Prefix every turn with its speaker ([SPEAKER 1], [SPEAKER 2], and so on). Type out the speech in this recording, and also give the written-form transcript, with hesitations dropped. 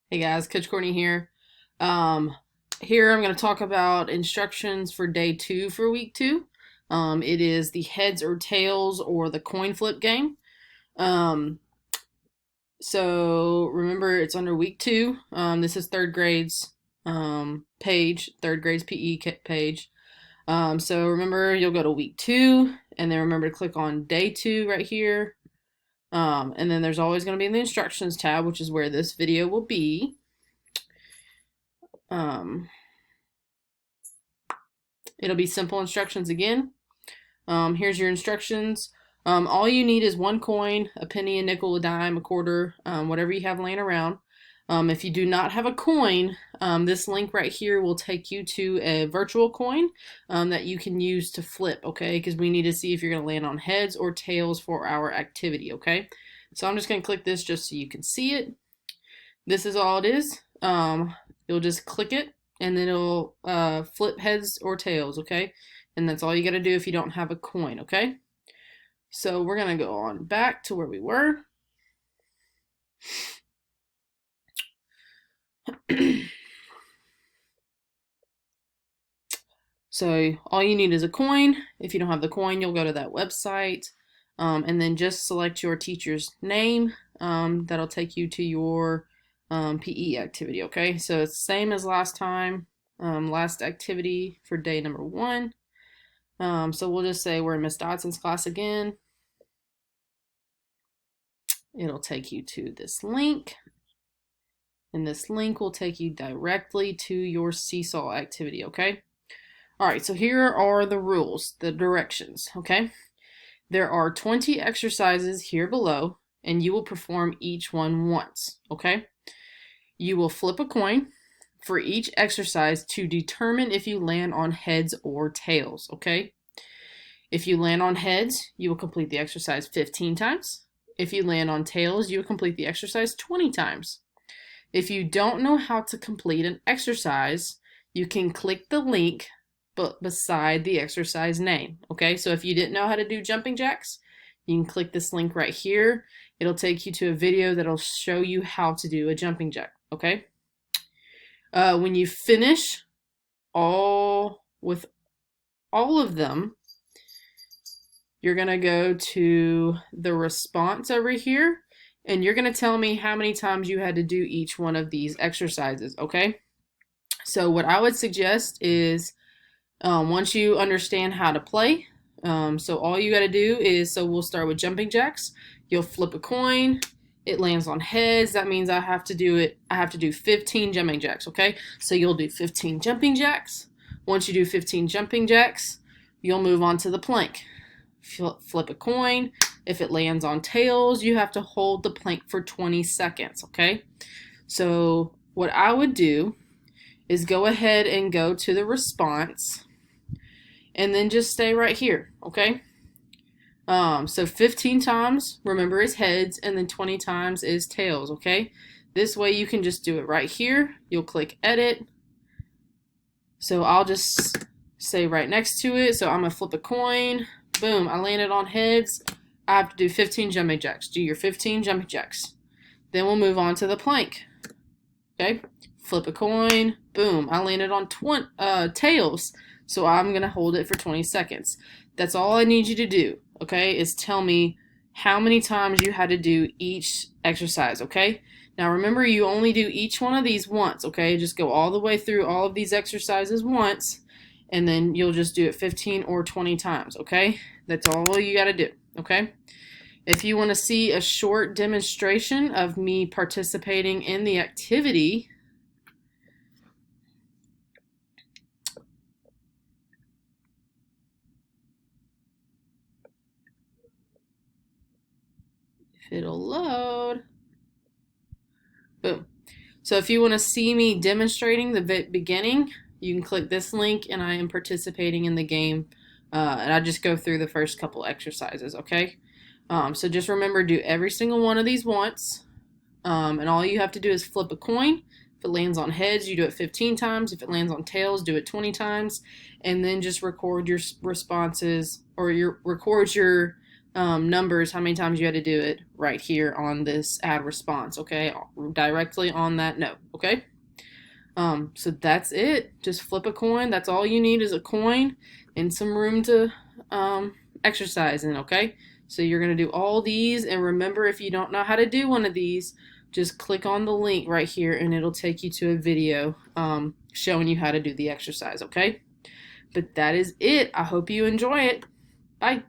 [SPEAKER 1] Hey guys, Coach Courtney here. Um, Here I'm going to talk about instructions for day 2 for week 2. It is the heads or tails or the coin flip game. Um, so remember it's under week 2. This is third grade's page, third grade's PE page. So remember you'll go to week 2 and then remember to click on day 2 right here. And then there's always going to be the instructions tab, which is where this video will be. It'll be simple instructions again. Here's your instructions. All you need is one coin, a penny, a nickel, a dime, a quarter, whatever you have laying around. If you do not have a coin, this link right here will take you to a virtual coin that you can use to flip, okay? Because we need to see if you're going to land on heads or tails for our activity, okay? So I'm just going to click this just so you can see it. This is all it is. You'll just click it and then it'll flip heads or tails, okay? And that's all you gotta do if you don't have a coin, okay? So we're gonna go on back to where we were. So all you need is a coin. If you don't have the coin, you'll go to that website and then just select your teacher's name. That'll take you to your PE activity, okay? So it's the same as last time, last activity for day number 1. So we'll just say we're in Miss Dodson's class again. It'll take you to this link, and this link will take you directly to your seesaw activity, okay? All right, so here are the rules, the directions, okay? There are 20 exercises here below, and you will perform each one once, okay? You will flip a coin for each exercise to determine if you land on heads or tails, okay? If you land on heads, you will complete the exercise 15 times. If you land on tails, you will complete the exercise 20 times. If you don't know how to complete an exercise, you can click the link beside the exercise name, okay? So if you didn't know how to do jumping jacks, you can click this link right here. It'll take you to a video that'll show you how to do a jumping jack, okay? When you finish all of them, you're going to go to the response over here, and you're going to tell me how many times you had to do each one of these exercises, okay? So what I would suggest is once you understand how to play, so all you got to do is, so we'll start with jumping jacks. You'll flip a coin. It lands on heads. That means I have to do 15 jumping jacks, okay? So you'll do 15 jumping jacks. Once you do 15 jumping jacks, you'll move on to the plank. Flip a coin. If it lands on tails, you have to hold the plank for 20 seconds, okay? So what I would do is go ahead and go to the response and then just stay right here, okay? So 15 times, remember, is heads, and then 20 times is tails, okay? This way you can just do it right here. You'll click edit. So I'll just say right next to it, so I'm gonna flip a coin. Boom, I landed on heads. I have to do 15 jumping jacks. Do your 15 jumping jacks. Then we'll move on to the plank. Okay, flip a coin. Boom, I landed on tails. So I'm going to hold it for 20 seconds. That's all I need you to do, okay, is tell me how many times you had to do each exercise, okay? Now remember, you only do each one of these once, okay? Just go all the way through all of these exercises once, and then you'll just do it 15 or 20 times, okay? That's all you got to do, okay? If you want to see a short demonstration of me participating in the activity, if it'll load, boom. So if you want to see me demonstrating the beginning, you can click this link, and I am participating in the game, and I just go through the first couple exercises, okay? So just remember, do every single one of these once, and all you have to do is flip a coin. If it lands on heads, you do it 15 times. If it lands on tails, do it 20 times, and then just record your responses, or record your numbers, how many times you had to do it right here on this add response, okay? Directly on that note, okay? So that's it. Just flip a coin. That's all you need is a coin and some room to exercise in, okay? So you're going to do all these, and remember, if you don't know how to do one of these, just click on the link right here and it'll take you to a video showing you how to do the exercise, okay? But that is it. I hope you enjoy it. Bye.